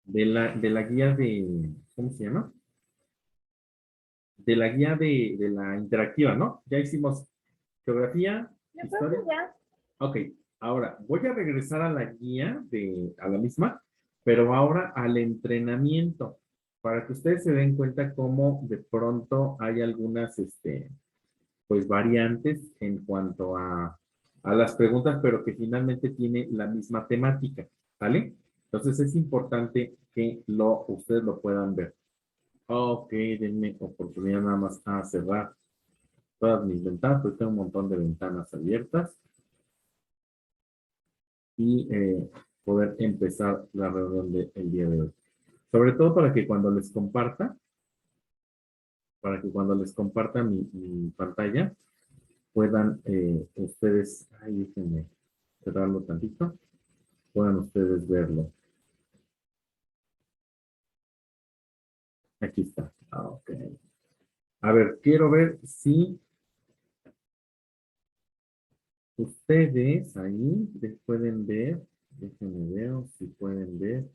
de la guía de, ¿cómo se llama? De la guía de la interactiva, ¿no? Ya hicimos geografía, Yo creo historia. que ya. Ok, ahora voy a regresar a la guía a la misma, pero ahora al entrenamiento, para que ustedes se den cuenta cómo de pronto hay algunas, pues variantes en cuanto a las preguntas, pero que finalmente tiene la misma temática, ¿vale? Entonces es importante que ustedes lo puedan ver. Ok, denme oportunidad nada más a cerrar todas mis ventanas, porque tengo un montón de ventanas abiertas y poder empezar la reunión del día de hoy. Sobre todo para que cuando les comparta mi pantalla, puedan ustedes, ay, déjenme cerrarlo tantito, puedan ustedes verlo. Aquí está. Ok. A ver, quiero ver si ustedes ahí pueden ver, déjenme ver si pueden ver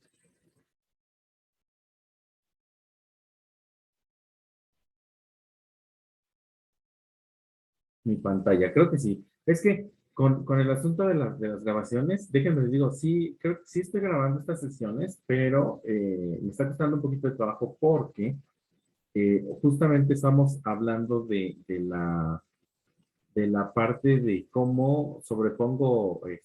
mi pantalla. Creo que sí. Es que con el asunto de las grabaciones, déjenme les digo, sí, creo que sí estoy grabando estas sesiones, pero me está costando un poquito de trabajo porque justamente estamos hablando de la parte de cómo sobrepongo eh,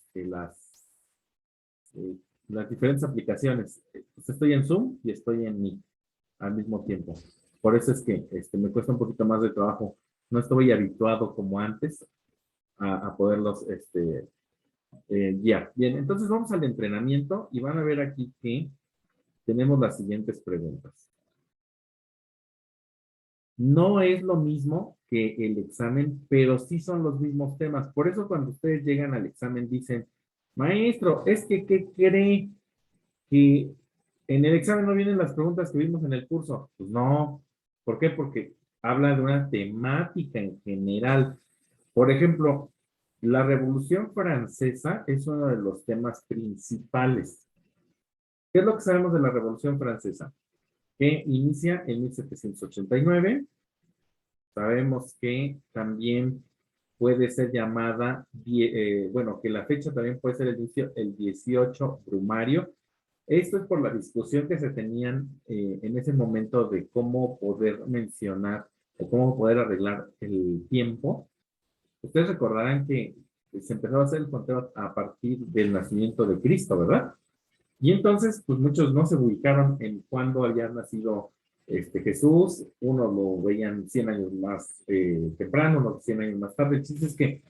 las diferentes aplicaciones. Pues estoy en Zoom y estoy en Meet al mismo tiempo. Por eso es que me cuesta un poquito más de trabajo. No estoy habituado como antes a poderlos guiar. Bien, entonces vamos al entrenamiento y van a ver aquí que tenemos las siguientes preguntas. No es lo mismo que el examen, pero sí son los mismos temas. Por eso cuando ustedes llegan al examen dicen, maestro, es que, ¿qué cree? Que en el examen no vienen las preguntas que vimos en el curso. Pues no. ¿Por qué? Porque habla de una temática en general. Por ejemplo, la Revolución Francesa es uno de los temas principales. ¿Qué es lo que sabemos de la Revolución Francesa? Que inicia en 1789. Sabemos que también puede ser llamada, bueno, que la fecha también puede ser el 18 Brumario. Esto es por la discusión que se tenían en ese momento de cómo poder mencionar o cómo poder arreglar el tiempo. Ustedes recordarán que se empezó a hacer el conteo a partir del nacimiento de Cristo, ¿verdad? Y entonces, pues muchos no se ubicaron en cuándo había nacido Jesús, unos lo veían 100 años más temprano, unos 100 años más tarde. El chiste es que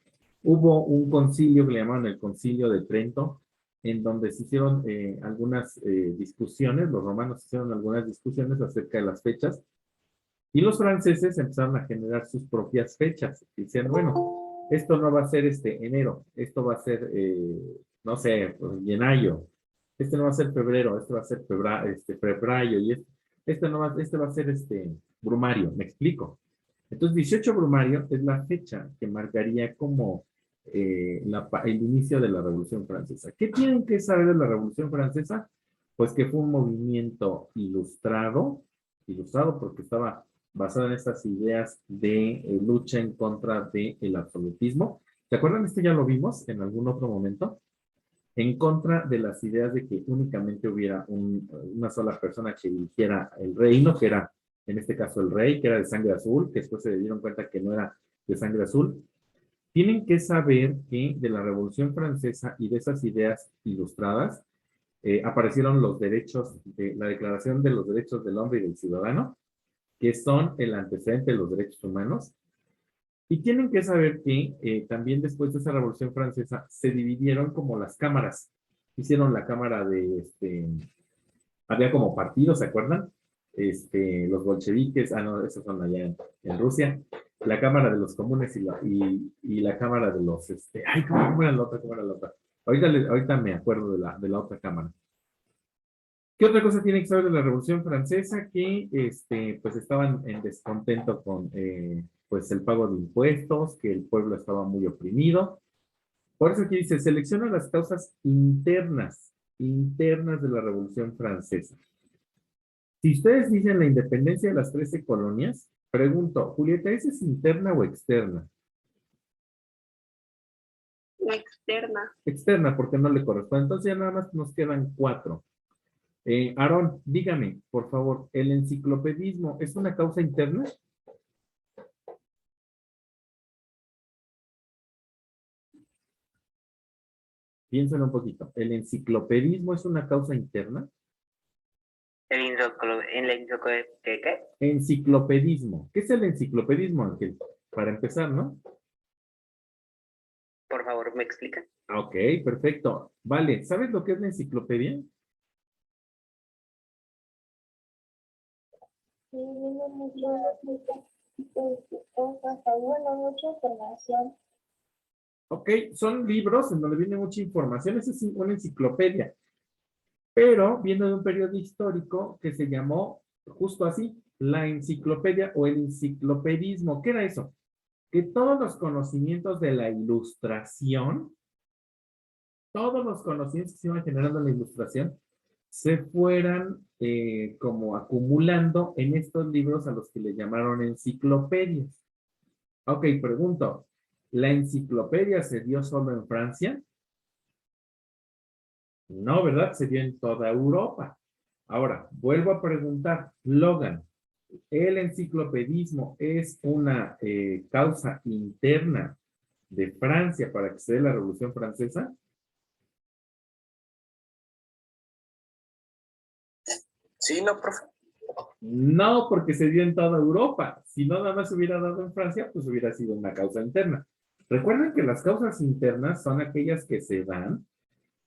hubo un concilio que le llamaban el Concilio de Trento, en donde se hicieron algunas discusiones, los romanos hicieron algunas discusiones acerca de las fechas, y los franceses empezaron a generar sus propias fechas. Dicen, bueno, esto no va a ser enero, esto va a ser, no sé, pues, yenayo, este no va a ser febrero, este va a ser febrero, y este va a ser brumario, me explico. Entonces, 18 brumario es la fecha que marcaría como el inicio de la Revolución Francesa. ¿Qué tienen que saber de la Revolución Francesa? Pues que fue un movimiento ilustrado porque estaba basado en estas ideas de lucha en contra del absolutismo. ¿Se acuerdan? Esto ya lo vimos en algún otro momento. En contra de las ideas de que únicamente hubiera una sola persona que dirigiera el reino, que era en este caso el rey, que era de sangre azul, que después se dieron cuenta que no era de sangre azul. Tienen que saber que de la Revolución Francesa y de esas ideas ilustradas aparecieron los derechos, la Declaración de los Derechos del Hombre y del Ciudadano, que son el antecedente de los derechos humanos. Y tienen que saber que también después de esa Revolución Francesa se dividieron como las cámaras. Hicieron la cámara había como partidos, ¿se acuerdan? Los bolcheviques, no, esos son allá en Rusia, la cámara de los comunes y la cámara de los, ay, ¿cómo era la otra? ¿Cómo era la otra? Ahorita me acuerdo de la otra cámara. ¿Qué otra cosa tiene que saber de la Revolución Francesa? Que pues estaban en descontento con pues el pago de impuestos, que el pueblo estaba muy oprimido. Por eso aquí dice, selecciona las causas internas internas de la Revolución Francesa. Si ustedes dicen la independencia de las 13 colonias, pregunto, Julieta, ¿esa es interna o externa? Externa. Externa, porque no le corresponde. Entonces ya nada más nos quedan 4. Aarón, dígame, por favor, ¿el enciclopedismo es una causa interna? Piensen un poquito. ¿El enciclopedismo es una causa interna? ¿Qué? Enciclopedismo. ¿Qué es el enciclopedismo, Ángel? Para empezar, ¿no? Por favor, ¿me explica? Ok, perfecto. Vale, ¿sabes lo que es la enciclopedia? Sí, viene mucha información. Ok, son libros en donde viene mucha información. Esa es una enciclopedia. Pero viene de un periodo histórico que se llamó justo así, la enciclopedia o el enciclopedismo. ¿Qué era eso? Que todos los conocimientos de la ilustración, todos los conocimientos que se iban generando en la ilustración, se fueran como acumulando en estos libros a los que le llamaron enciclopedias. Ok, pregunto, ¿la enciclopedia se dio solo en Francia? No, ¿verdad? Se dio en toda Europa. Ahora, vuelvo a preguntar, Logan, ¿el enciclopedismo es una causa interna de Francia para que se dé la Revolución Francesa? Sí, no, profe. No, porque se dio en toda Europa. Si no nada más se hubiera dado en Francia, pues hubiera sido una causa interna. Recuerden que las causas internas son aquellas que se dan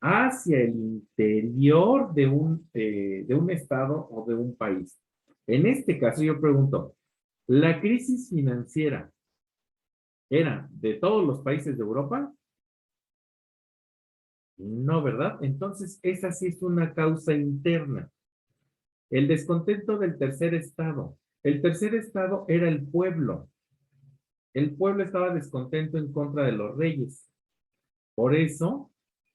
hacia el interior de un estado o de un país. En este caso yo pregunto, ¿la crisis financiera era de todos los países de Europa? No, ¿verdad? Entonces, esa sí es una causa interna. El descontento del tercer estado. El tercer estado era el pueblo. El pueblo estaba descontento en contra de los reyes. Por eso,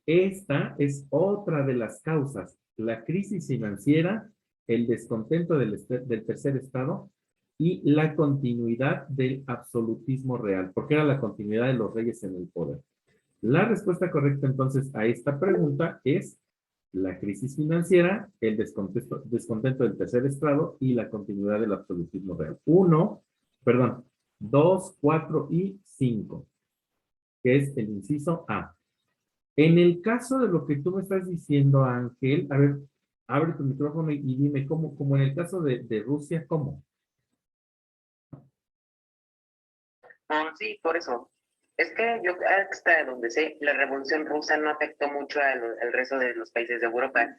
esta es otra de las causas. La crisis financiera, el descontento del tercer estado y la continuidad del absolutismo real, porque era la continuidad de los reyes en el poder. La respuesta correcta entonces a esta pregunta es la crisis financiera, el descontento del tercer estado y la continuidad del absolutismo real. 2, 4 y 5, que es el inciso A. En el caso de lo que tú me estás diciendo, Ángel, a ver, abre tu micrófono y dime cómo, como en el caso de Rusia, ¿cómo? Sí, por eso. Es que yo hasta donde sé, la Revolución Rusa no afectó mucho al resto de los países de Europa,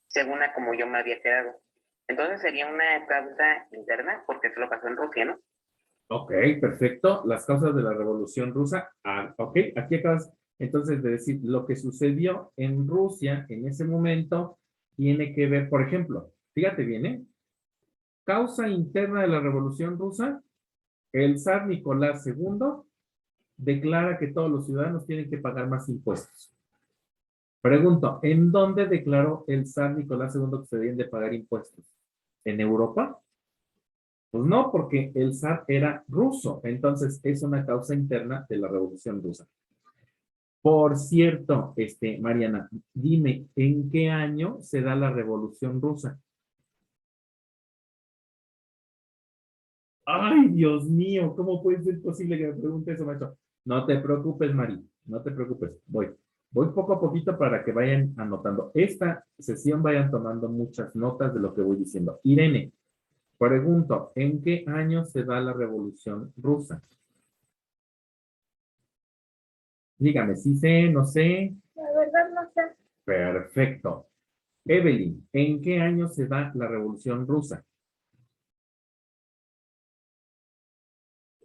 según a como yo me había quedado. Entonces sería una causa interna, porque solo pasó en Rusia, ¿no? Ok, perfecto. Las causas de la Revolución Rusa. Ok, aquí acabas entonces de decir lo que sucedió en Rusia en ese momento tiene que ver, por ejemplo, fíjate bien, ¿eh? Causa interna de la Revolución Rusa, el zar Nicolás II declara que todos los ciudadanos tienen que pagar más impuestos. Pregunto, ¿en dónde declaró el zar Nicolás II que se debían de pagar impuestos? ¿En Europa? Pues no, porque el zar era ruso, entonces es una causa interna de la Revolución Rusa. Por cierto, Mariana, dime, ¿en qué año se da la Revolución Rusa? Ay, Dios mío, ¿cómo puede ser posible que me pregunte eso, maestro? No te preocupes, Mari, no te preocupes, voy poco a poquito para que vayan anotando. Esta sesión vayan tomando muchas notas de lo que voy diciendo. Irene, pregunto, ¿en qué año se da la Revolución Rusa? Dígame, sí sé, no sé. La verdad no sé. Perfecto. Evelyn, ¿en qué año se da la Revolución Rusa?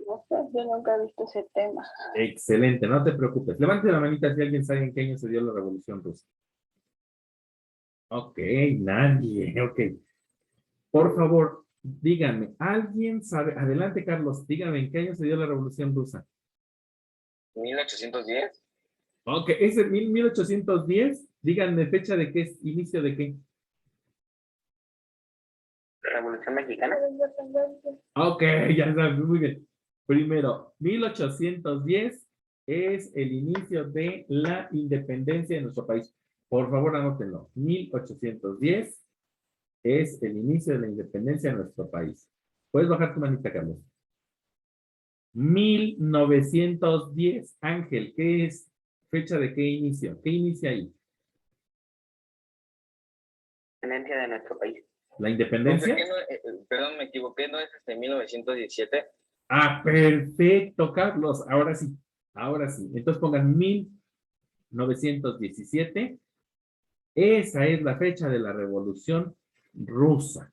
No sé, yo nunca he visto ese tema. Excelente, no te preocupes. Levante la manita si alguien sabe en qué año se dio la Revolución Rusa. Ok, nadie, ok. Por favor, díganme, ¿alguien sabe? Adelante, Carlos, dígame, ¿en qué año se dio la Revolución Rusa? 1810. Ok, ¿es el 1810? Díganme fecha de qué es, inicio de qué. Revolución Mexicana. La independencia. Ok, ya sabes, muy bien. Primero, 1810 es el inicio de la independencia de nuestro país. Por favor, anótenlo. 1810 es el inicio de la independencia de nuestro país. Puedes bajar tu manita, Carlos. 1910, Ángel, ¿qué es fecha de qué inicio? ¿Qué inicia ahí? Independencia de nuestro país. ¿La Profe, independencia? ¿qué perdón, me equivoqué, ¿no es 1917? Ah, perfecto, Carlos. Ahora sí, ahora sí. Entonces pongan 1917. Esa es la fecha de la Revolución Rusa.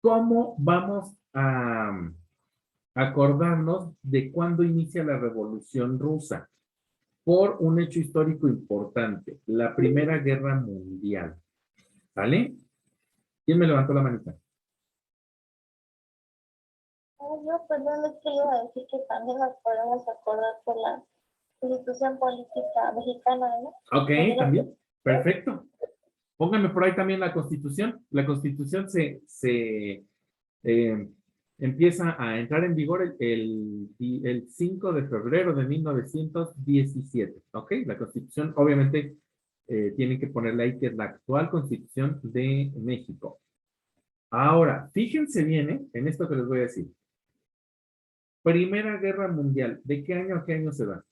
¿Cómo vamos a acordarnos de cuándo inicia la Revolución Rusa? Por un hecho histórico importante, la Primera Guerra Mundial. ¿Sale? ¿Quién me levantó la manita? Yo, perdón, es que iba a decir que también nos podemos acordar por la Constitución Política Mexicana, ¿no? Ok, también. Perfecto. Pónganme por ahí también la Constitución. La Constitución eh, empieza a entrar en vigor el 5 de febrero de 1917. ¿Ok? La Constitución, obviamente, tienen que ponerle ahí que es la actual Constitución de México. Ahora, fíjense bien, en esto que les voy a decir. Primera Guerra Mundial, ¿de qué año a qué año se da?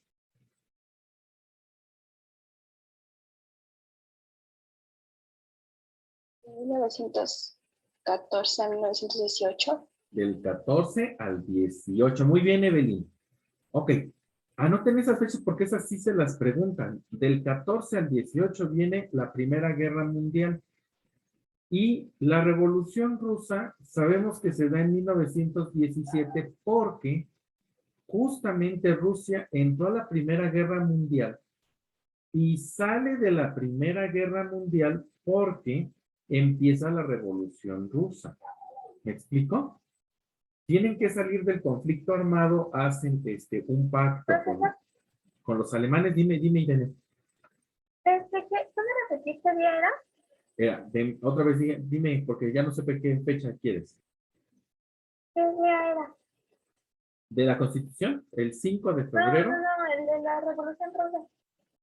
1914 a 1918. Del 14 al 18. Muy bien, Evelyn. Ok. Anoten esas fechas porque esas sí se las preguntan. Del 14 al 18 viene la Primera Guerra Mundial. Y la Revolución Rusa, sabemos que se da en 1917 porque justamente Rusia entró a la Primera Guerra Mundial y sale de la Primera Guerra Mundial porque empieza la Revolución Rusa. ¿Me explico? Tienen que salir del conflicto armado, hacen un pacto con los alemanes. Dime, Irene. ¿Qué me repetiste bien, era? Otra vez, dime, porque ya no sé qué fecha quieres. ¿Qué día era? ¿De la Constitución? ¿El 5 de No, febrero? el de la Revolución Rusa.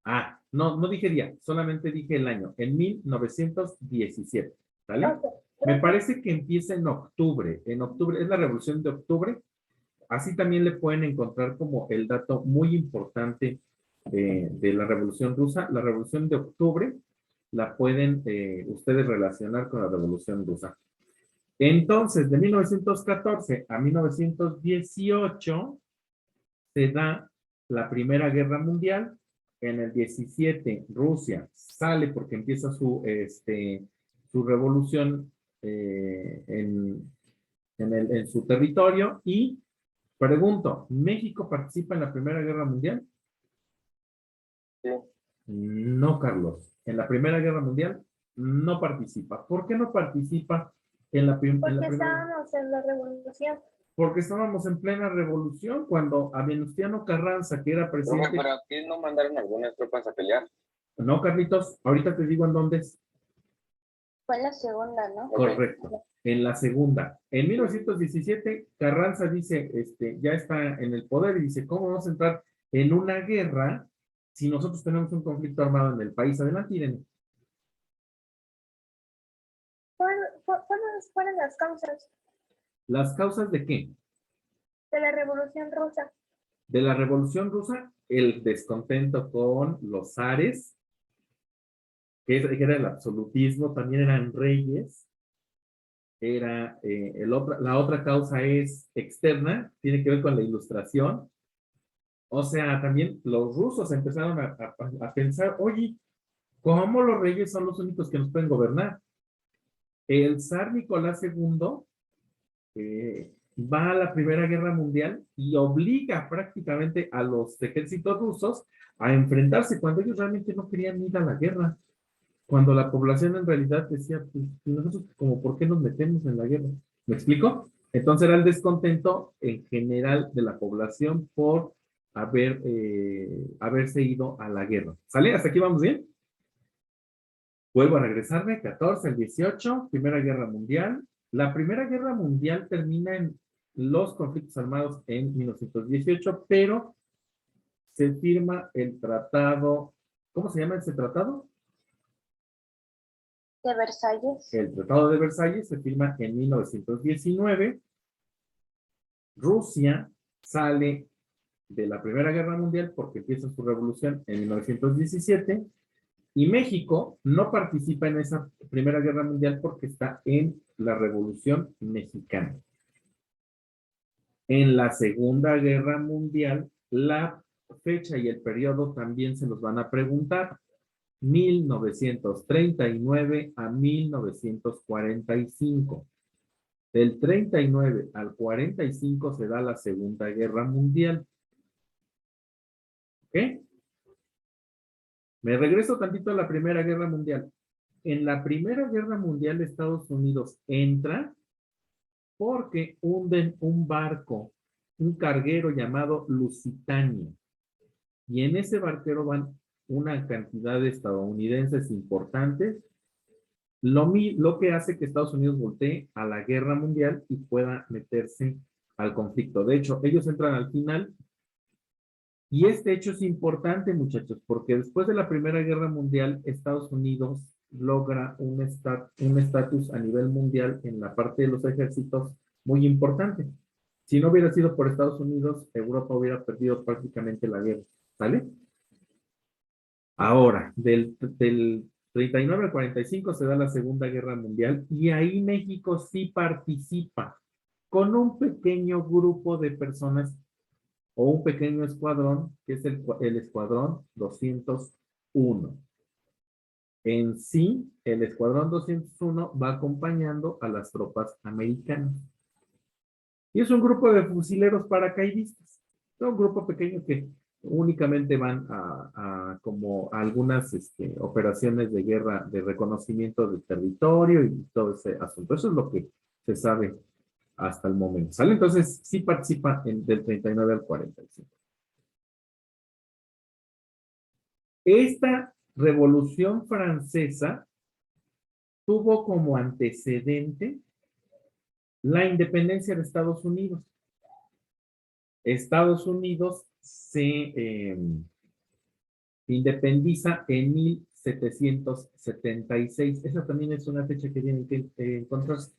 Ah, no dije día, solamente dije el año, en 1917, ¿vale? Ok. Me parece que empieza en octubre es la Revolución de Octubre, así también le pueden encontrar como el dato muy importante de la Revolución Rusa. La Revolución de Octubre la pueden ustedes relacionar con la Revolución Rusa. Entonces, de 1914 a 1918 se da la Primera Guerra Mundial. En el 17, Rusia sale porque empieza su revolución en su territorio. Y pregunto, ¿México participa en la Primera Guerra Mundial? Sí. No, Carlos. En la Primera Guerra Mundial no participa. ¿Por qué no participa en la Porque primera? estábamos en la Revolución. Porque estábamos en plena revolución cuando a Venustiano Carranza, que era Profe, presidente. pero aquí no mandaron algunas tropas a pelear. No, Carlitos, ahorita te digo en dónde es. Fue la segunda, ¿no? Correcto. En la segunda. En 1917, Carranza dice, ya está en el poder y dice, ¿cómo vamos a entrar en una guerra si nosotros tenemos un conflicto armado en el país? Adelante, Irene. ¿Cuáles fueron las causas ¿Las causas de qué? de la Revolución Rusa? De la Revolución Rusa, el descontento con los zares, que era el absolutismo, también eran reyes. La otra causa es externa, tiene que ver con la ilustración. O sea, también los rusos empezaron a pensar, oye, ¿cómo los reyes son los únicos que nos pueden gobernar? El zar Nicolás II va a la Primera Guerra Mundial y obliga prácticamente a los ejércitos rusos a enfrentarse cuando ellos realmente no querían ir a la guerra. Cuando la población en realidad decía, pues, nosotros como, ¿por qué nos metemos en la guerra? ¿Me explico? Entonces era el descontento en general de la población por haberse ido a la guerra. ¿Sale? ¿Hasta aquí vamos bien? Vuelvo a regresarme, 14 al 18, Primera Guerra Mundial. La Primera Guerra Mundial termina en los conflictos armados en 1918, pero se firma el tratado, ¿cómo se llama ese tratado? De Versalles. El Tratado de Versalles se firma en 1919. Rusia sale de la Primera Guerra Mundial porque empieza su revolución en 1917 y México no participa en esa Primera Guerra Mundial porque está en la Revolución Mexicana. En la Segunda Guerra Mundial, la fecha y el periodo también se los van a preguntar. 1939 a 1945. Del 39 al 45 se da la Segunda Guerra Mundial. ¿Ok? Me regreso tantito a la Primera Guerra Mundial. En la Primera Guerra Mundial Estados Unidos entra porque hunden un barco, un carguero llamado Lusitania. Y en ese barquero van una cantidad de estadounidenses importantes, lo que hace que Estados Unidos voltee a la guerra mundial y pueda meterse al conflicto. De hecho, ellos entran al final y este hecho es importante, muchachos, porque después de la Primera Guerra Mundial, Estados Unidos logra un estatus a nivel mundial en la parte de los ejércitos muy importante. Si no hubiera sido por Estados Unidos, Europa hubiera perdido prácticamente la guerra. ¿Sale? Ahora, del 39 al 45 se da la Segunda Guerra Mundial y ahí México sí participa con un pequeño grupo de personas o un pequeño escuadrón, que es el escuadrón 201. En sí, el escuadrón 201 va acompañando a las tropas americanas. Y es un grupo de fusileros paracaidistas. Es un grupo pequeño que únicamente van a como a algunas operaciones de guerra, de reconocimiento del territorio y todo ese asunto. Eso es lo que se sabe hasta el momento. ¿Sale? Entonces, sí participa del 39 al 45. Esta Revolución Francesa tuvo como antecedente la independencia de Estados Unidos. Estados Unidos se independiza en 1776. Esa también es una fecha que tienen que encontrarse.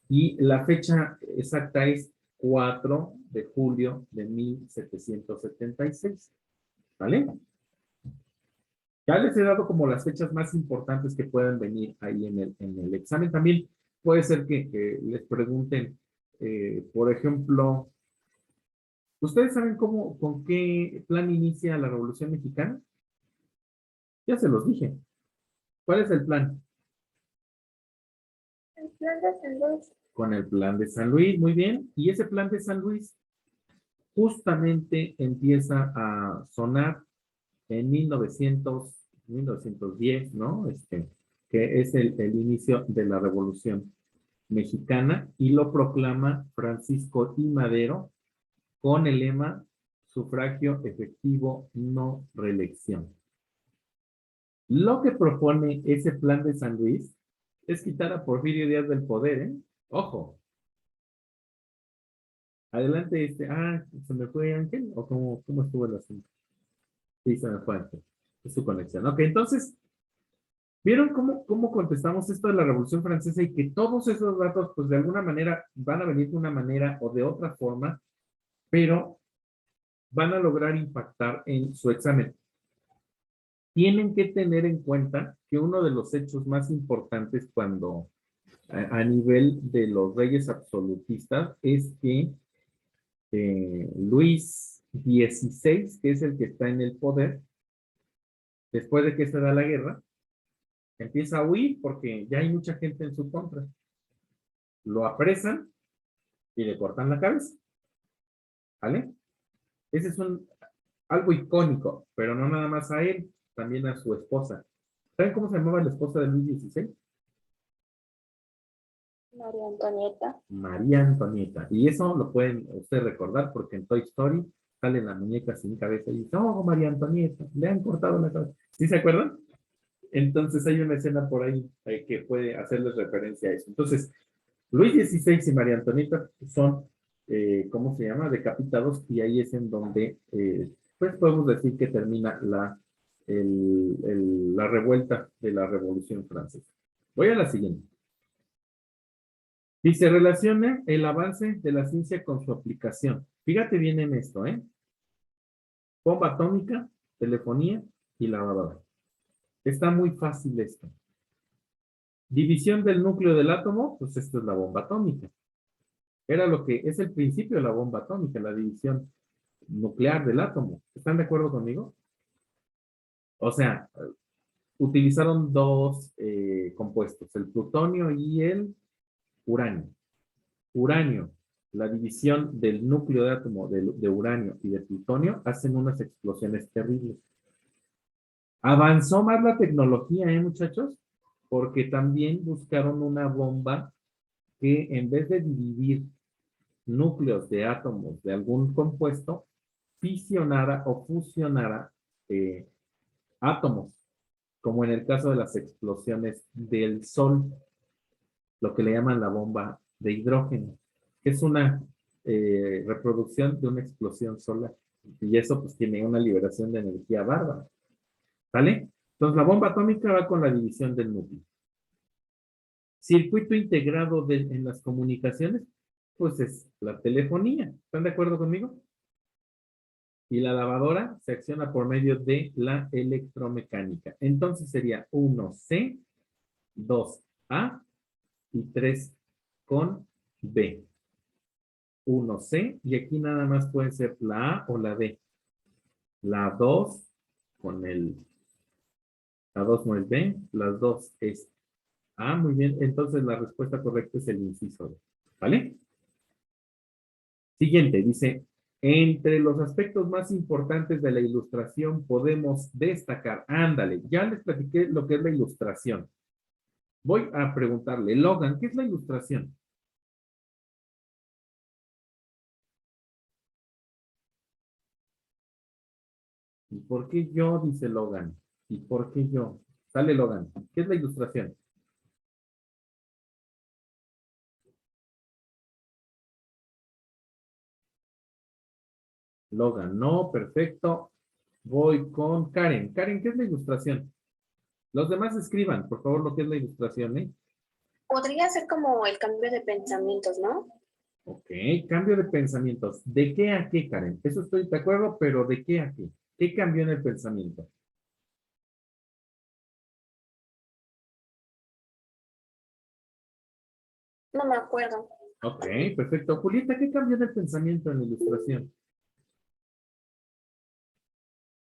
Y la fecha exacta es 4 de julio de 1776. ¿Vale? Ya les he dado como las fechas más importantes que pueden venir ahí en el examen. También puede ser que les pregunten, por ejemplo, ¿ustedes saben con qué plan inicia la Revolución Mexicana? Ya se los dije. ¿Cuál es el plan? El plan de San Luis. Con el plan de San Luis, muy bien. Y ese plan de San Luis justamente empieza a sonar en 1910, ¿no? Que es el inicio de la Revolución Mexicana y lo proclama Francisco I. Madero con el lema sufragio efectivo, no reelección. Lo que propone ese plan de San Luis es quitar a Porfirio Díaz del poder, ¿eh? Ojo. Adelante, ¿se me fue Ángel? ¿O cómo estuvo el asunto? Sí, se me fue Ángel. Es su conexión. Ok, entonces, ¿vieron cómo contestamos esto de la Revolución Francesa y que todos esos datos, pues de alguna manera, van a venir de una manera o de otra forma, pero van a lograr impactar en su examen? Tienen que tener en cuenta que uno de los hechos más importantes cuando a nivel de los reyes absolutistas es que Luis XVI, que es el que está en el poder, después de que se da la guerra, empieza a huir porque ya hay mucha gente en su contra. Lo apresan y le cortan la cabeza. ¿Vale? Ese es algo icónico, pero no nada más a él, también a su esposa. ¿Saben cómo se llamaba la esposa de Luis XVI? María Antonieta. María Antonieta. Y eso lo pueden ustedes recordar porque en Toy Story sale la muñeca sin cabeza y dice, oh, María Antonieta, le han cortado la cabeza. ¿Sí se acuerdan? Entonces hay una escena por ahí que puede hacerles referencia a eso. Entonces, Luis XVI y María Antonieta son, ¿cómo se llama? Decapitados, y ahí es en donde, pues podemos decir que termina la revuelta de la Revolución Francesa. Voy a la siguiente. Dice, relaciona el avance de la ciencia con su aplicación. Fíjate bien en esto, ¿eh? Bomba atómica, telefonía y lavadora. Está muy fácil esto. División del núcleo del átomo, pues esto es la bomba atómica. Era lo que es el principio de la bomba atómica, la división nuclear del átomo. ¿Están de acuerdo conmigo? O sea, utilizaron dos compuestos, el plutonio y el uranio. Uranio, la división del núcleo de átomo de uranio y de plutonio hacen unas explosiones terribles. Avanzó más la tecnología, muchachos? Porque también buscaron una bomba que en vez de dividir núcleos de átomos de algún compuesto, fisionara o fusionara átomos, como en el caso de las explosiones del Sol, lo que le llaman la bomba de hidrógeno, que es una reproducción de una explosión solar. Y eso pues tiene una liberación de energía bárbara. ¿Vale? Entonces la bomba atómica va con la división del núcleo. Circuito integrado en las comunicaciones, pues es la telefonía. ¿Están de acuerdo conmigo? Y la lavadora se acciona por medio de la electromecánica. Entonces sería 1C, 2A y 3 con B. 1C, y aquí nada más puede ser la A o la D. La 2 con la 2 no es B, las 2 es A, muy bien. Entonces la respuesta correcta es el inciso D. ¿Vale? Siguiente, dice, entre los aspectos más importantes de la ilustración podemos destacar, ándale, ya les platiqué lo que es la ilustración. Voy a preguntarle, Logan, ¿qué es la ilustración? ¿Y por qué yo? Dice Logan. ¿Y por qué yo? Sale Logan. ¿Qué es la ilustración? Logan, no, perfecto. Voy con Karen. Karen, ¿qué es la ilustración? Los demás escriban, por favor, lo que es la ilustración, ¿eh? Podría ser como el cambio de pensamientos, ¿no? Ok, cambio de pensamientos. ¿De qué a qué, Karen? Eso estoy de acuerdo, pero ¿de qué a qué? ¿Qué cambió en el pensamiento? No me acuerdo. Ok, perfecto. Julieta, ¿qué cambió en el pensamiento en la ilustración?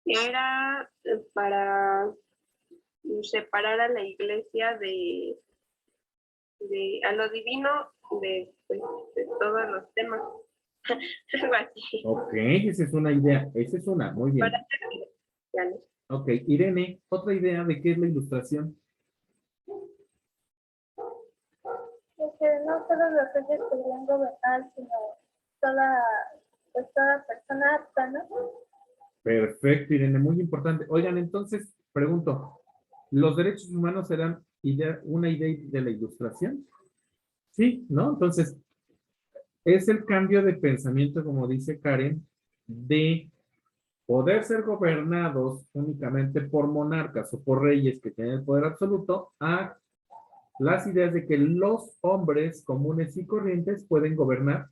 Era para separar a la iglesia a lo divino pues, de todos los temas. Algo así. Ok, esa es una idea. Esa es una, muy bien. Para ser cristianos. Ok, Irene, otra idea de qué es la ilustración. De que no todos los reyes podrían gobernar, sino toda, pues toda persona apta, ¿no? Perfecto, Irene, muy importante. Oigan, entonces, pregunto, ¿los derechos humanos serán una idea de la ilustración? Sí, ¿no? Entonces, es el cambio de pensamiento, como dice Karen, de poder ser gobernados únicamente por monarcas o por reyes que tienen el poder absoluto a las ideas de que los hombres comunes y corrientes pueden gobernar,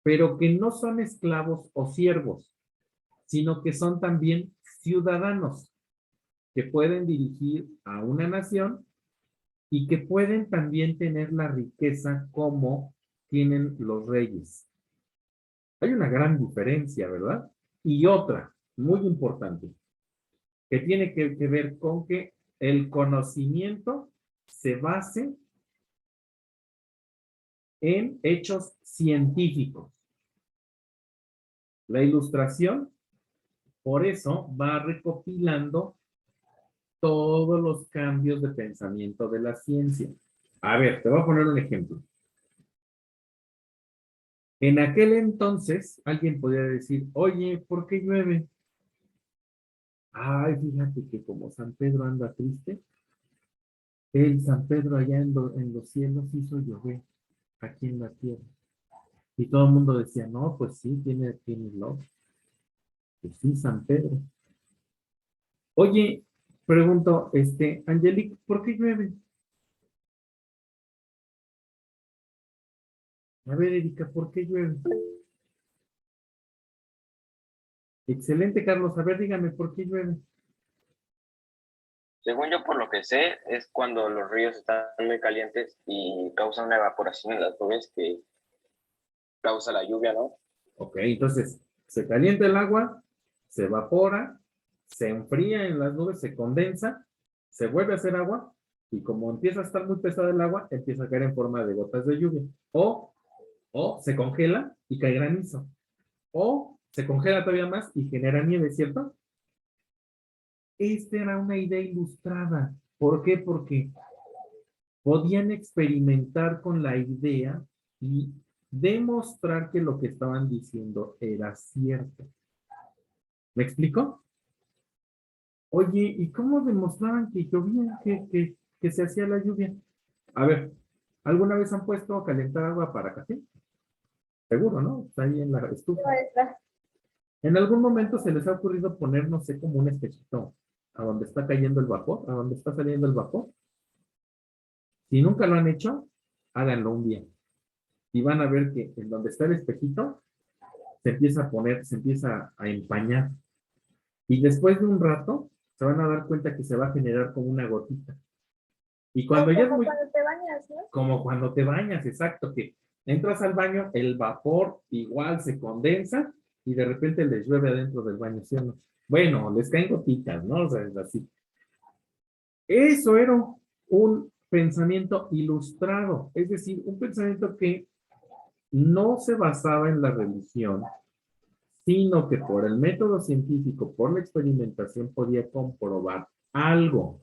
pero que no son esclavos o siervos, sino que son también ciudadanos que pueden dirigir a una nación y que pueden también tener la riqueza como tienen los reyes. Hay una gran diferencia, ¿verdad? Y otra, muy importante, que tiene que ver con que el conocimiento se base en hechos científicos. La ilustración, por eso, va recopilando todos los cambios de pensamiento de la ciencia. A ver, te voy a poner un ejemplo. En aquel entonces, alguien podría decir, oye, ¿por qué llueve? Ay, fíjate que como San Pedro anda triste, el San Pedro allá en los cielos hizo llover aquí en la tierra. Y todo el mundo decía, no, pues sí, tiene love. Pues sí, San Pedro. Oye, pregunto, Angelique, ¿por qué llueve? A ver, Erika, ¿por qué llueve? Excelente, Carlos. A ver, dígame, ¿por qué llueve? Según yo, por lo que sé, es cuando los ríos están muy calientes y causan una evaporación en las nubes que causa la lluvia, ¿no? Ok, entonces, se calienta el agua, se evapora, se enfría en las nubes, se condensa, se vuelve a hacer agua, y como empieza a estar muy pesada el agua, empieza a caer en forma de gotas de lluvia. O se congela y cae granizo. O se congela todavía más y genera nieve, ¿cierto? Esta era una idea ilustrada. ¿Por qué? Porque podían experimentar con la idea y demostrar que lo que estaban diciendo era cierto. ¿Me explico? Oye, ¿y cómo demostraban que llovía, que se hacía la lluvia? A ver, ¿alguna vez han puesto a calentar agua para café? Seguro, ¿no? Está ahí en la estufa. Maestra. En algún momento se les ha ocurrido poner, no sé, como un espejito a donde está cayendo el vapor, a donde está saliendo el vapor. Si nunca lo han hecho, háganlo un día. Y van a ver que en donde está el espejito, se empieza a poner, se empieza a empañar. Y después de un rato, se van a dar cuenta que se va a generar como una gotita. Y cuando ya es Como muy, cuando te bañas, ¿no? como cuando te bañas, exacto, que entras al baño, el vapor igual se condensa y de repente les llueve adentro del baño, ¿sí o no? Bueno, les caen gotitas, ¿no? O sea, es así. Eso era un pensamiento ilustrado, es decir, un pensamiento que no se basaba en la religión, sino que por el método científico, por la experimentación, podía comprobar algo.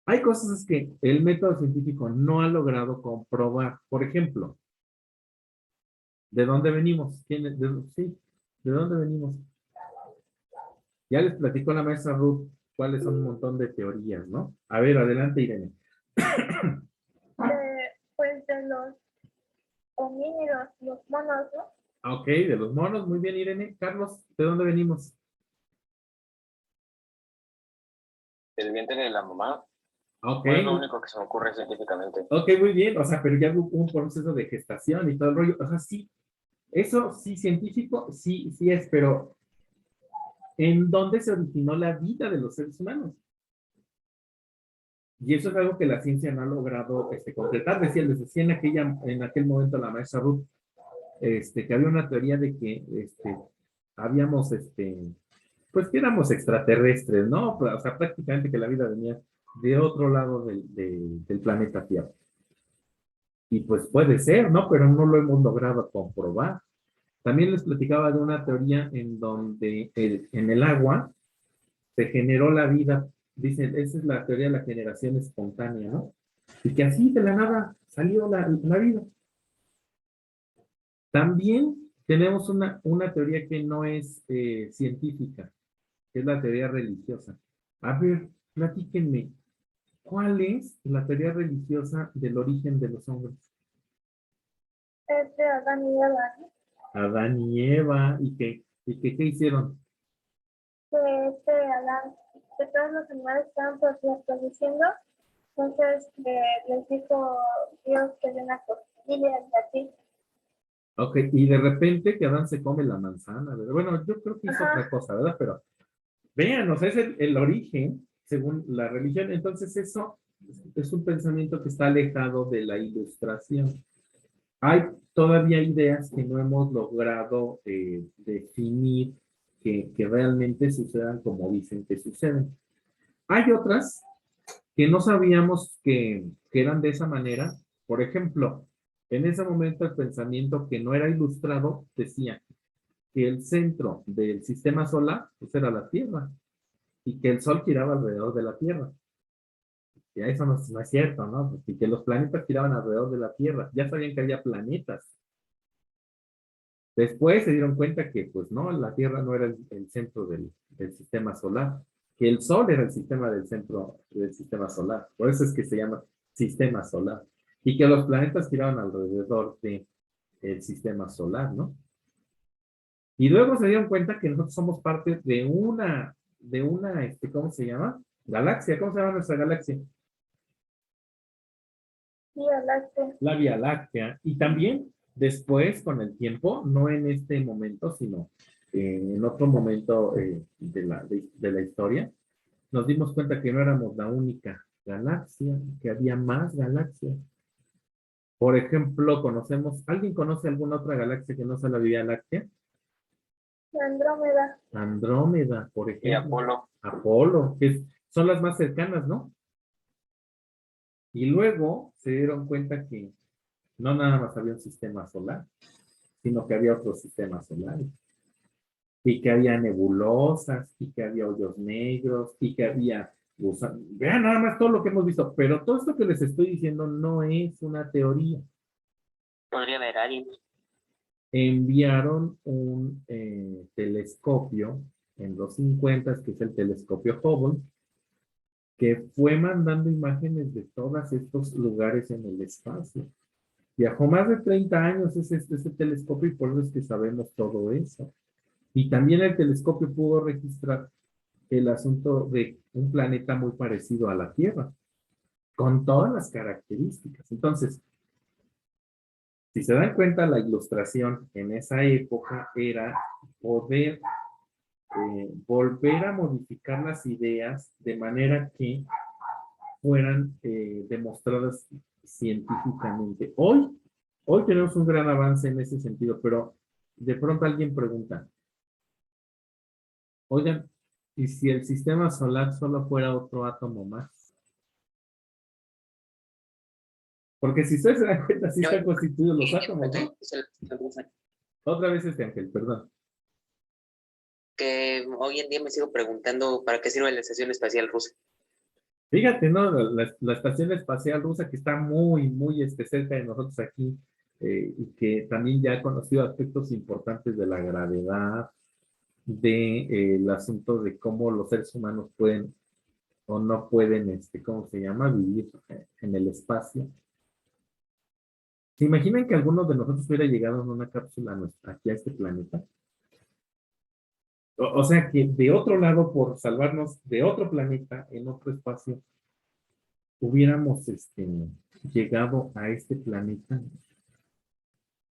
Hay cosas que el método científico no ha logrado comprobar. Por ejemplo, ¿de dónde venimos? Sí, ¿de dónde venimos? Ya les platicó la maestra Ruth cuáles son un montón de teorías, ¿no? A ver, adelante, Irene. Pues de los homínidos, los monos, ¿no? Ok, de los monos, muy bien, Irene. Carlos, ¿de dónde venimos? El vientre de la mamá. Ok, Pues es lo único que se me ocurre científicamente. ok, muy bien. O sea, pero ya hubo un proceso de gestación y todo el rollo. O sea, sí, eso sí, científico, sí, sí es, pero ¿en dónde se originó la vida de los seres humanos? Y eso es algo que la ciencia no ha logrado concretar. Les decía en aquel momento la maestra Ruth, que había una teoría de que habíamos, pues que éramos extraterrestres, ¿no? O sea, prácticamente que la vida venía de otro lado del planeta Tierra. Y pues puede ser, ¿no? Pero no lo hemos logrado comprobar. También les platicaba de una teoría en donde en el agua se generó la vida. Dicen, esa es la teoría de la generación espontánea, ¿no? Y que así de la nada salió la vida. También tenemos una teoría que no es científica, que es la teoría religiosa. A ver, platíquenme, ¿cuál es la teoría religiosa del origen de los hombres? Es de Adán y Eva, ¿no? Adán y Eva, ¿qué hicieron? Que Adán, que todos los animales estaban reproduciendo, entonces les dijo Dios que de una costilla y así. Ok, y de repente que Adán se come la manzana, ¿verdad? Bueno, yo creo que hizo Ajá. otra cosa, ¿verdad? Pero vean, o sea, es el origen, según la religión. Entonces eso es un pensamiento que está alejado de la ilustración. Hay todavía ideas que no hemos logrado definir que realmente sucedan como dicen que suceden. Hay otras que no sabíamos que eran de esa manera. Por ejemplo, en ese momento el pensamiento que no era ilustrado decía que el centro del sistema solar pues era la Tierra y que el Sol giraba alrededor de la Tierra. Y eso no es cierto, ¿no? Y que los planetas giraban alrededor de la Tierra. Ya sabían que había planetas. Después se dieron cuenta que, pues no, la Tierra no era el centro del sistema solar, que el Sol era el sistema del centro del sistema solar. Por eso es que se llama sistema solar. Y que los planetas giraban alrededor del sistema solar, ¿no? Y luego se dieron cuenta que nosotros somos parte ¿cómo se llama? Galaxia. ¿Cómo se llama nuestra galaxia? Vía Láctea. La Vía Láctea. Y también después, con el tiempo, no en este momento, sino en otro momento de la historia, nos dimos cuenta que no éramos la única galaxia, que había más galaxias. Por ejemplo, ¿alguien conoce alguna otra galaxia que no sea la Vía Láctea? Andrómeda. Andrómeda, por Y ejemplo. Apolo. Apolo, son las más cercanas, ¿no? Y luego se dieron cuenta que no nada más había un sistema solar, sino que había otros sistemas solares. Y que había nebulosas, y que había hoyos negros, y que había gusanos. Vean nada más todo lo que hemos visto. Pero todo esto que les estoy diciendo no es una teoría. Podría haber alguien. Enviaron un telescopio en los 50, que es el telescopio Hubble, que fue mandando imágenes de todos estos lugares en el espacio. Viajó más de 30 años ese telescopio y por eso es que sabemos todo eso. Y también el telescopio pudo registrar el asunto de un planeta muy parecido a la Tierra, con todas las características. Entonces, si se dan cuenta, la ilustración en esa época era poder volver a modificar las ideas de manera que fueran demostradas científicamente. Hoy tenemos un gran avance en ese sentido, pero de pronto alguien pregunta, oigan, ¿y si el sistema solar solo fuera otro átomo más? Porque si ustedes se dan cuenta, sí están constituidos los átomos, ¿no? Otra vez Ángel, perdón. Que hoy en día me sigo preguntando para qué sirve la estación espacial rusa. Fíjate, ¿no? La estación espacial rusa que está muy, muy cerca de nosotros aquí y que también ya ha conocido aspectos importantes de la gravedad, del asunto de cómo los seres humanos pueden o no pueden, ¿cómo se llama? Vivir en el espacio. ¿Se imaginan que alguno de nosotros hubiera llegado en una cápsula aquí a este planeta? O sea que de otro lado, por salvarnos de otro planeta, en otro espacio, hubiéramos llegado a este planeta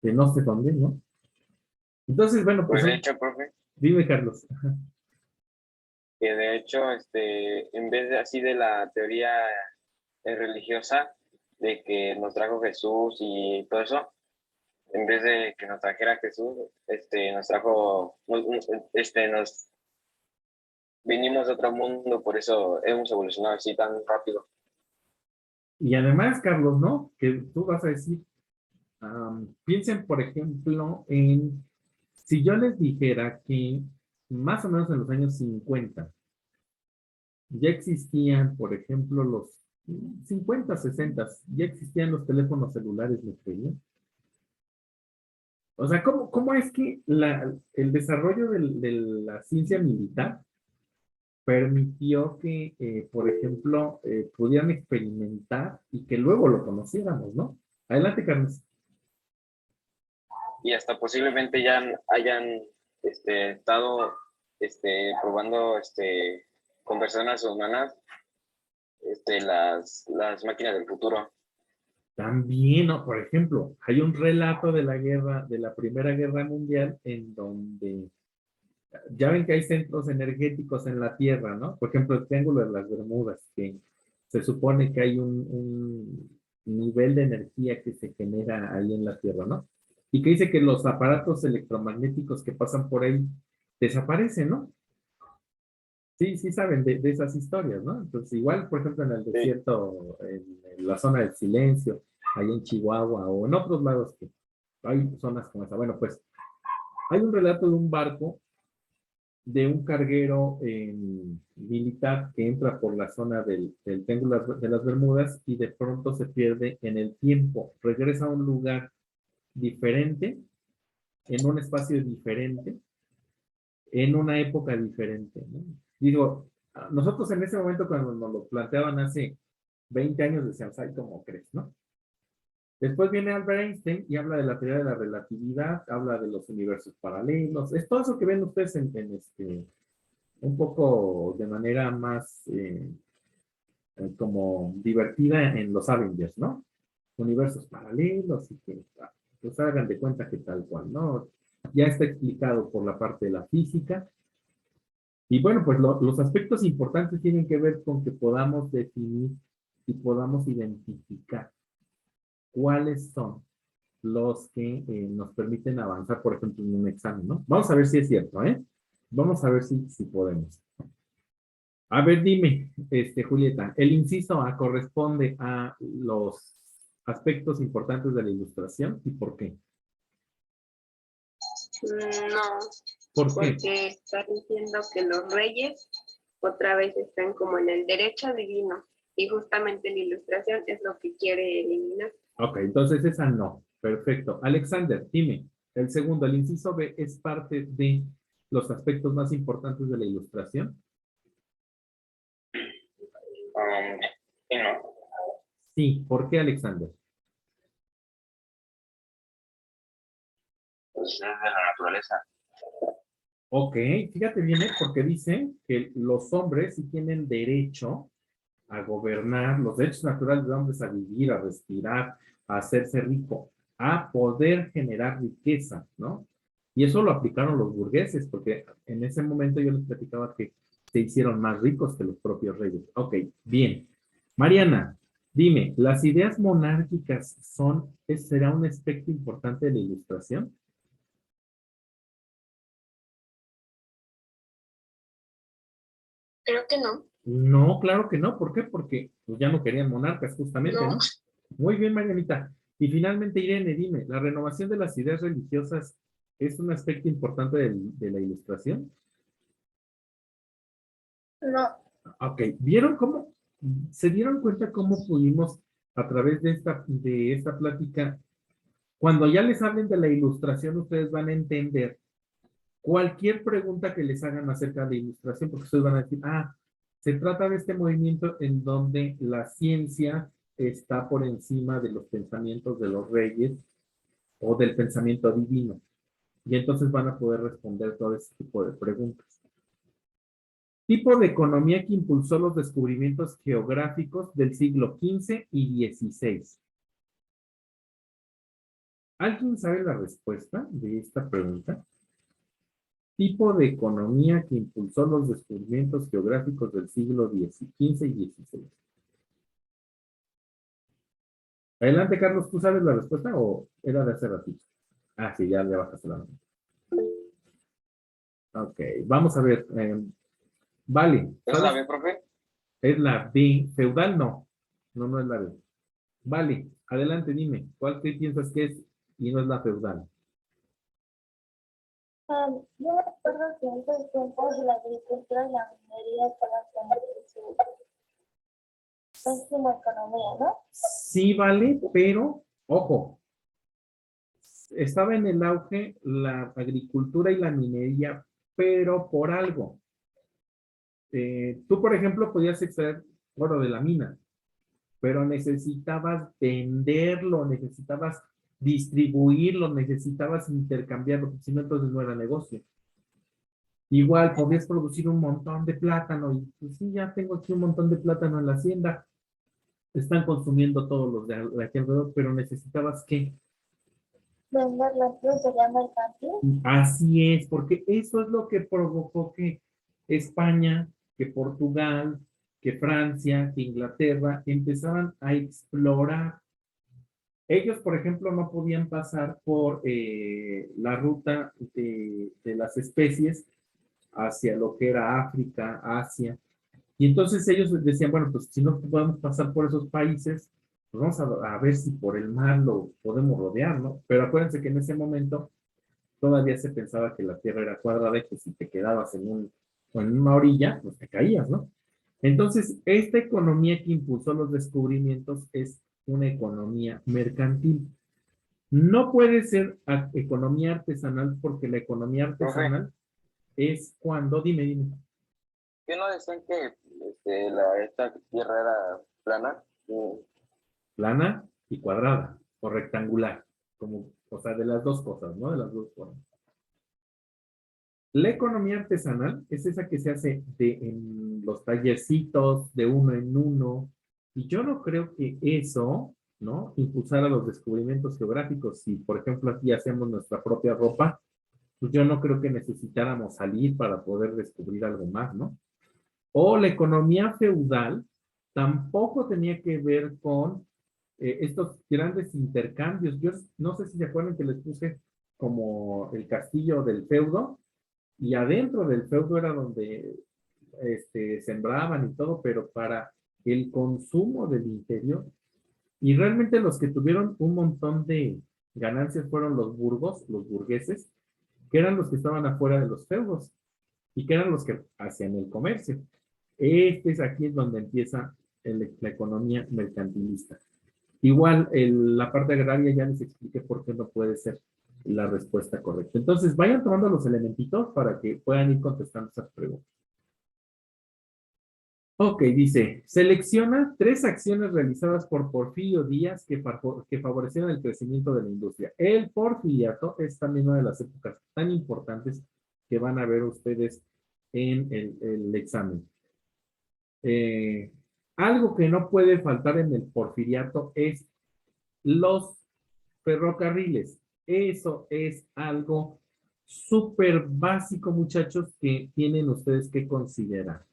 de no sé dónde, ¿no? Entonces, bueno, pues... Pues de hecho, profe, Dime, Carlos. que de hecho, en vez de así de la teoría religiosa, de que nos trajo Jesús y todo eso, en vez de que nos trajera Jesús, nos trajo, nos vinimos de otro mundo, por eso hemos evolucionado así tan rápido. Y además, Carlos, ¿no? Que tú vas a decir, piensen, por ejemplo, si yo les dijera que más o menos en los años 50 ya existían, por ejemplo, los 50, 60, ya existían los teléfonos celulares, ¿me creían? O sea, ¿cómo es que el desarrollo de la ciencia militar permitió que, por ejemplo, pudieran experimentar y que luego lo conociéramos, ¿no? Adelante, Carlos. Y hasta posiblemente ya hayan estado probando con personas humanas las máquinas del futuro. También, ¿no? Por ejemplo, hay un relato de la Primera Guerra Mundial, en donde ya ven que hay centros energéticos en la Tierra, ¿no? Por ejemplo, el Triángulo de las Bermudas, que se supone que hay un nivel de energía que se genera ahí en la Tierra, ¿no? Y que dice que los aparatos electromagnéticos que pasan por ahí desaparecen, ¿no? Sí, sí saben de esas historias, ¿no? Entonces, igual, por ejemplo, en el desierto, en la zona del silencio, ahí en Chihuahua o en otros lados que hay zonas como esa. Bueno, pues hay un relato de un barco, de un carguero militar que entra por la zona del Triángulo de las Bermudas y de pronto se pierde en el tiempo, regresa a un lugar diferente en un espacio diferente, en una época diferente, ¿no? Digo, nosotros en ese momento cuando nos lo planteaban hace 20 años decíamos, ay, ¿cómo crees, no? Después viene Albert Einstein y habla de la teoría de la relatividad, habla de los universos paralelos, es todo eso que ven ustedes un poco de manera más como divertida en los Avengers, ¿no? Universos paralelos y que pues hagan de cuenta que tal cual, ¿no? Ya está explicado por la parte de la física. Y bueno, pues los aspectos importantes tienen que ver con que podamos definir y podamos identificar cuáles son los que nos permiten avanzar, por ejemplo, en un examen, ¿no? Vamos a ver si es cierto, ¿eh? Vamos a ver si podemos. A ver, dime, Julieta, el inciso A corresponde a los aspectos importantes de la ilustración y por qué. No, ¿Por qué? porque está diciendo que los reyes otra vez están como en el derecho divino y justamente la ilustración es lo que quiere eliminar. Ok, entonces esa no. Perfecto. Alexander, dime, el segundo, el inciso B es parte de los aspectos más importantes de la ilustración. Sí, no. Sí, ¿por qué, Alexander? Pues es de la naturaleza. Ok, fíjate bien, porque dice que los hombres sí tienen derecho a gobernar, los derechos naturales de hombres a vivir, a respirar, a hacerse rico, a poder generar riqueza, ¿no? Y eso lo aplicaron los burgueses, porque en ese momento yo les platicaba que se hicieron más ricos que los propios reyes. Ok, bien. Mariana, dime, ¿las ideas monárquicas será un aspecto importante de la ilustración? Creo que no. No, claro que no. ¿Por qué? Porque pues, ya no querían monarcas, justamente, No. ¿no? Muy bien, Marianita. Y finalmente, Irene, dime, ¿la renovación de las ideas religiosas es un aspecto importante de la ilustración? No, Ok, ¿vieron cómo, se dieron cuenta cómo pudimos, a través de esta plática, cuando ya les hablen de la ilustración, ustedes van a entender cualquier pregunta que les hagan acerca de ilustración, porque ustedes van a decir, se trata de este movimiento en donde la ciencia está por encima de los pensamientos de los reyes o del pensamiento divino. Y entonces van a poder responder todo ese tipo de preguntas. Tipo de economía que impulsó los descubrimientos geográficos del siglo XV y XVI. ¿Alguien sabe la respuesta de esta pregunta? Tipo de economía que impulsó los descubrimientos geográficos del siglo XV y XVI. Adelante, Carlos, ¿tú sabes la respuesta o era de hace ratito? Sí, ya le bajaste la mano. Ok, vamos a ver. Vale. ¿Es la B, profe? Es la B. Feudal, no. No es la B. Vale, adelante, dime. ¿Cuál te piensas que es y no es la feudal? yo me acuerdo que en esos tiempos la agricultura y la minería estaban como en su economía, ¿no? Sí, vale, pero, ojo, estaba en el auge la agricultura y la minería, pero por algo. Tú, por ejemplo, podías extraer oro de la mina, pero necesitabas venderlo, necesitabas distribuirlo, necesitabas intercambiarlo, porque si no, entonces no era negocio. Igual podías producir un montón de plátano y pues sí, ya tengo aquí un montón de plátano en la hacienda, están consumiendo todos los de aquí alrededor, pero necesitabas que. Vender las cosas sería mercantil. Así es, porque eso es lo que provocó que España, que Portugal, que Francia, que Inglaterra empezaban a explorar. Ellos, por ejemplo, no podían pasar por la ruta de las especies hacia lo que era África, Asia. Y entonces ellos decían, bueno, pues si no podemos pasar por esos países, pues vamos a ver si por el mar lo podemos rodear, ¿no? Pero acuérdense que en ese momento todavía se pensaba que la Tierra era cuadrada y que si te quedabas en una orilla, pues te caías, ¿no? Entonces, esta economía que impulsó los descubrimientos es una economía mercantil. No puede ser economía artesanal porque la economía Profe, artesanal es cuando, dime, ¿qué no decían que esta tierra era plana? plana y cuadrada o rectangular, como, o sea, de las dos cosas, ¿no? De las dos formas. La economía artesanal es esa que se hace en los tallercitos de uno en uno, y yo no creo que eso, ¿no? Impulsara los descubrimientos geográficos. Si, por ejemplo, aquí hacemos nuestra propia ropa, pues yo no creo que necesitáramos salir para poder descubrir algo más, ¿no? O la economía feudal tampoco tenía que ver con estos grandes intercambios. Yo no sé si se acuerdan que les puse como el castillo del feudo, y adentro del feudo era donde sembraban y todo, pero para el consumo del interior. Y realmente los que tuvieron un montón de ganancias fueron los burgos, los burgueses, que eran los que estaban afuera de los feudos y que eran los que hacían el comercio. Aquí es donde empieza la economía mercantilista. Igual, la parte agraria ya les expliqué por qué no puede ser la respuesta correcta. Entonces, vayan tomando los elementitos para que puedan ir contestando esas preguntas. Ok, dice, selecciona 3 acciones realizadas por Porfirio Díaz que favorecieron el crecimiento de la industria. El porfiriato es también una de las épocas tan importantes que van a ver ustedes en el examen. Algo que no puede faltar en el porfiriato es los ferrocarriles. Eso es algo súper básico, muchachos, que tienen ustedes que considerar.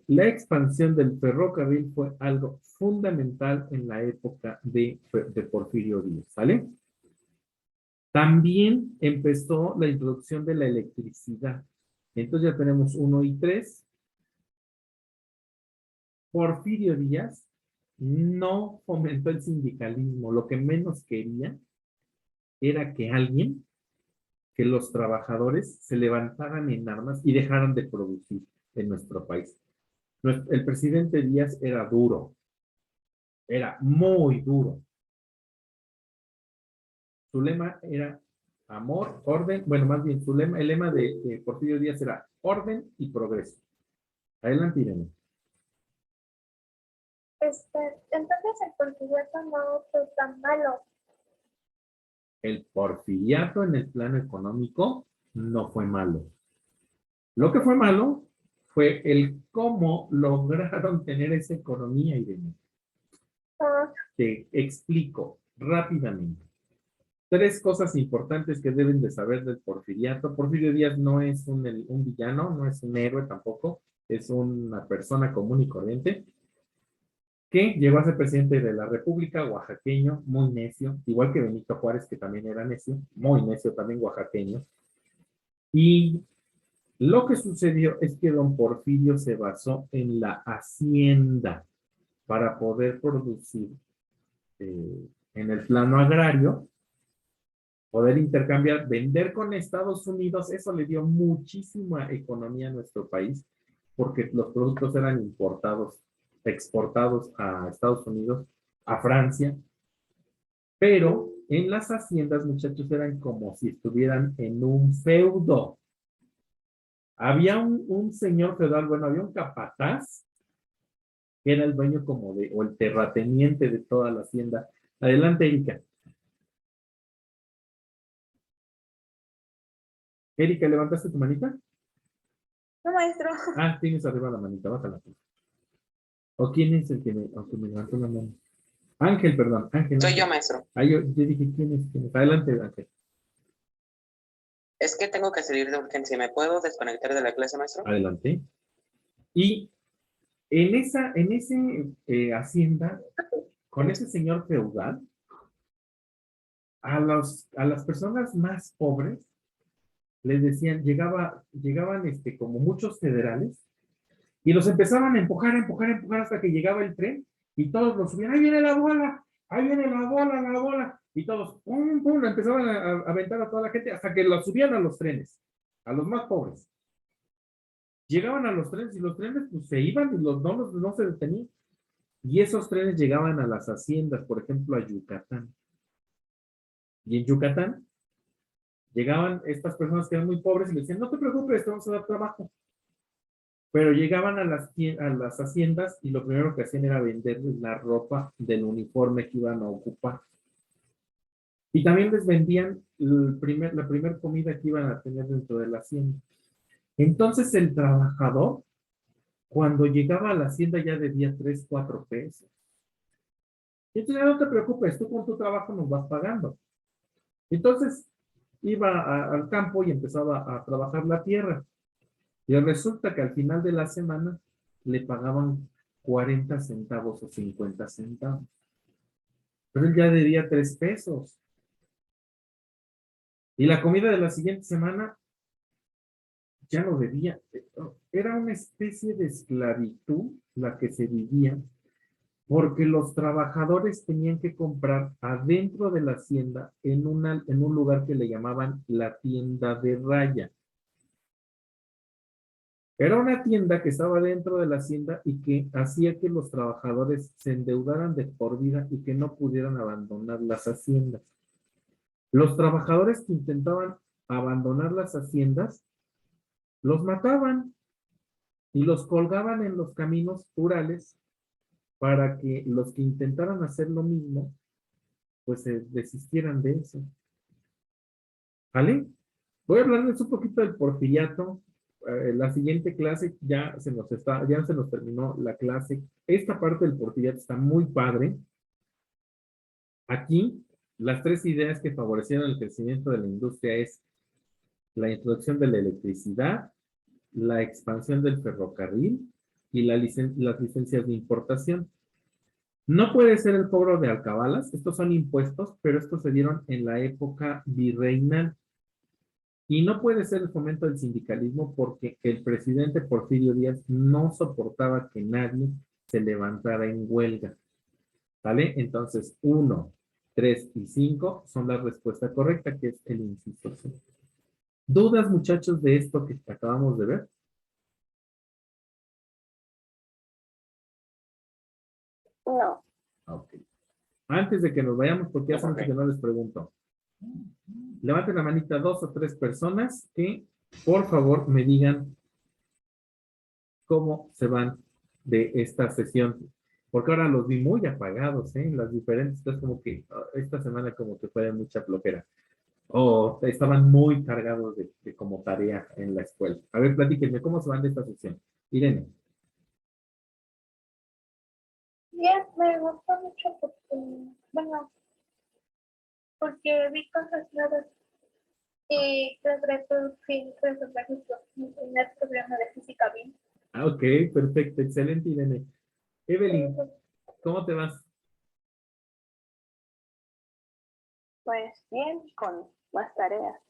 La expansión del ferrocarril fue algo fundamental en la época de Porfirio Díaz, ¿sale? También empezó la introducción de la electricidad. Entonces ya tenemos 1 y 3. Porfirio Díaz no fomentó el sindicalismo. Lo que menos quería era que los trabajadores se levantaran en armas y dejaran de producir en nuestro país. El presidente Díaz era duro, era muy duro. Su lema era amor, orden, bueno, más bien el lema de Porfirio Díaz era orden y progreso. Adelante, Irene. Entonces el porfiriato no fue tan malo. El porfiriato en el plano económico no fue malo. Lo que fue malo fue el cómo lograron tener esa economía, Irene. Te explico rápidamente. 3 cosas importantes que deben de saber del porfiriato. Porfirio Díaz no es un villano, no es un héroe tampoco, es una persona común y corriente que llegó a ser presidente de la República, oaxaqueño, muy necio, igual que Benito Juárez, que también era necio, muy necio también oaxaqueño. Y lo que sucedió es que don Porfirio se basó en la hacienda para poder producir en el plano agrario, poder intercambiar, vender con Estados Unidos. Eso le dio muchísima economía a nuestro país, porque los productos eran importados, exportados a Estados Unidos, a Francia, pero en las haciendas, muchachos, eran como si estuvieran en un feudo. Había un señor feudal, bueno, había un capataz, que era el dueño o el terrateniente de toda la hacienda. Adelante, Erika. Erika, ¿levantaste tu manita? No, maestro. Ah, tienes arriba la manita, bájala. ¿O quién es el que me levantó la mano? Ángel, perdón, Ángel. Soy Ángel. yo, maestro. Ah, yo dije, ¿quién es? Adelante, Ángel. Es que tengo que salir de urgencia. ¿Me puedo desconectar de la clase, maestro? Adelante. Y en ese hacienda, con ese señor feudal, a las personas más pobres les decían, llegaban como muchos federales y los empezaban a empujar hasta que llegaba el tren y todos los subían, ahí viene la bola, la bola, y todos, pum, pum, empezaban a aventar a toda la gente hasta que los subían a los trenes, a los más pobres. Llegaban a los trenes y los trenes pues se iban y los donos no se detenían. Y esos trenes llegaban a las haciendas, por ejemplo, a Yucatán. Y en Yucatán llegaban estas personas que eran muy pobres y le decían, no te preocupes, te vamos a dar trabajo. Pero llegaban a las haciendas y lo primero que hacían era venderles la ropa del uniforme que iban a ocupar. Y también les vendían la primera comida que iban a tener dentro de la hacienda. Entonces el trabajador, cuando llegaba a la hacienda ya debía 3, 4 pesos. Y entonces no te preocupes, tú con tu trabajo nos vas pagando. Entonces iba al campo y empezaba a trabajar la tierra. Y resulta que al final de la semana le pagaban 40 centavos o 50 centavos. Pero él ya debía 3 pesos. Y la comida de la siguiente semana ya no debía. Era una especie de esclavitud la que se vivía, porque los trabajadores tenían que comprar adentro de la hacienda en un lugar que le llamaban la tienda de raya. Era una tienda que estaba dentro de la hacienda y que hacía que los trabajadores se endeudaran de por vida y que no pudieran abandonar las haciendas. Los trabajadores que intentaban abandonar las haciendas, los mataban y los colgaban en los caminos rurales para que los que intentaran hacer lo mismo, pues se desistieran de eso. ¿Vale? Voy a hablarles un poquito del porfiriato. La siguiente clase ya se nos terminó la clase. Esta parte del porfiriato está muy padre. Aquí, las 3 ideas que favorecieron el crecimiento de la industria es la introducción de la electricidad, la expansión del ferrocarril y las licencias de importación. No puede ser el cobro de alcabalas, estos son impuestos, pero estos se dieron en la época virreinal. Y no puede ser el fomento del sindicalismo porque el presidente Porfirio Díaz no soportaba que nadie se levantara en huelga. ¿Vale? Entonces, 1, 3 y 5 son la respuesta correcta, que es el inciso C. ¿Dudas, muchachos, de esto que acabamos de ver? No. Ok. Antes de que nos vayamos, porque hace mucho que no les pregunto. Levanten la manita 2 o 3 personas que, por favor, me digan cómo se van de esta sesión. Porque ahora los vi muy apagados, ¿eh? Las diferentes, entonces como que esta semana como que fue de mucha flojera. O estaban muy cargados de como tarea en la escuela. A ver, platíquenme, ¿cómo se van de esta sesión? Irene. Bien, me gustó mucho porque, bueno, porque vi cosas nuevas y logré resolver mi primer problema de física bien. Ah, ok, perfecto, excelente, Irene. Evelyn, ¿cómo te vas? Pues bien, con más tareas.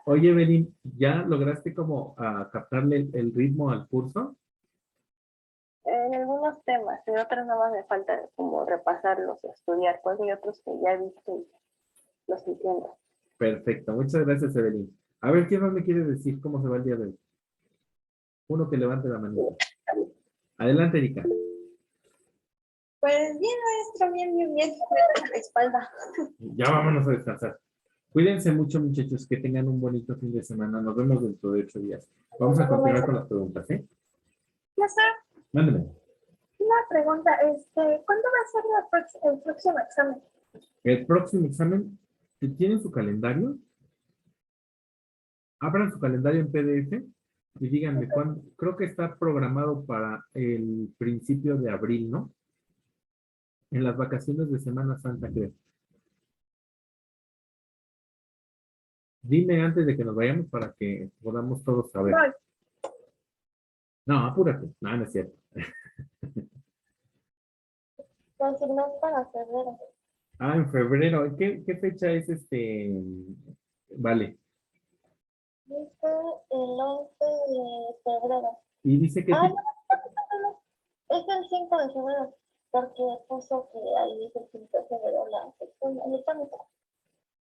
Oye, Evelyn, ¿ya lograste como captarle el ritmo al curso? En algunos temas, en otros nada más me falta como repasarlos, estudiar, pues hay otros que ya he visto y los entiendo. Perfecto, muchas gracias, Evelyn. A ver, ¿quién más me quiere decir cómo se va el día de hoy? Uno que levante la manita. Adelante, Erika. Pues bien, maestro, bien, bien, bien. Me duele la espalda. Ya vámonos a descansar. Cuídense mucho, muchachos, que tengan un bonito fin de semana. Nos vemos dentro de 8 días. Vamos a continuar con las preguntas, ¿eh? Ya sé, Mándeme. una pregunta, ¿cuándo va a ser el próximo examen? El próximo examen, si tienen su calendario, abran su calendario en PDF y díganme cuándo. Creo que está programado para el principio de abril, ¿no? En las vacaciones de Semana Santa, creo. Dime antes de que nos vayamos para que podamos todos saber. Voy. No, apúrate. No, no es cierto. Consigné para febrero. Ah, en febrero. ¿Qué fecha es Vale. Dice el 11 de febrero. Y dice que... Ah, no, es el 5 de febrero, porque puso que ahí dice el 5 de febrero la sección.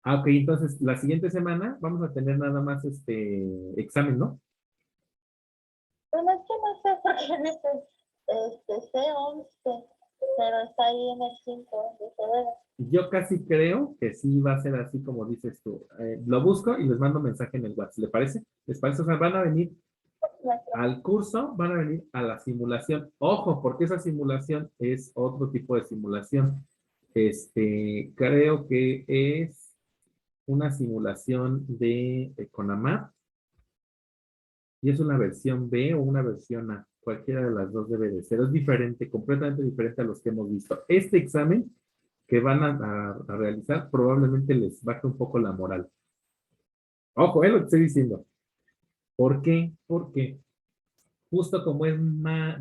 Ah, ok, entonces la siguiente semana vamos a tener nada más examen, ¿no? Pero es que no sé por qué dice C11. pero está ahí en el 5 de febrero. Yo casi creo que sí va a ser así como dices tú. Lo busco y les mando mensaje en el WhatsApp. ¿Le parece? ¿Les parece? O sea, van a venir al curso, van a venir a la simulación. Ojo, porque esa simulación es otro tipo de simulación. Creo que es una simulación de Conamap y es una versión B o una versión A. Cualquiera de las dos debe de ser. Es diferente, completamente diferente a los que hemos visto. Este examen que van a realizar probablemente les baje un poco la moral. Ojo, es lo que estoy diciendo. ¿Por qué? Porque justo como es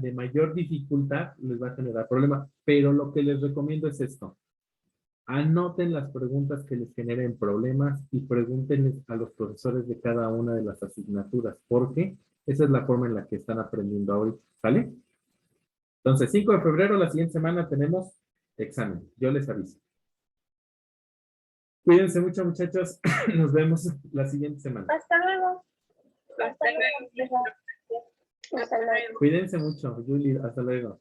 de mayor dificultad, les va a generar problemas. Pero lo que les recomiendo es esto. Anoten las preguntas que les generen problemas y pregúntenles a los profesores de cada una de las asignaturas, porque esa es la forma en la que están aprendiendo ahorita. ¿Sale? Entonces, 5 de febrero, la siguiente semana, tenemos examen. Yo les aviso. Cuídense mucho, muchachos. Nos vemos la siguiente semana. Hasta luego. Hasta luego. Hasta luego. Cuídense mucho, Julie. Hasta luego.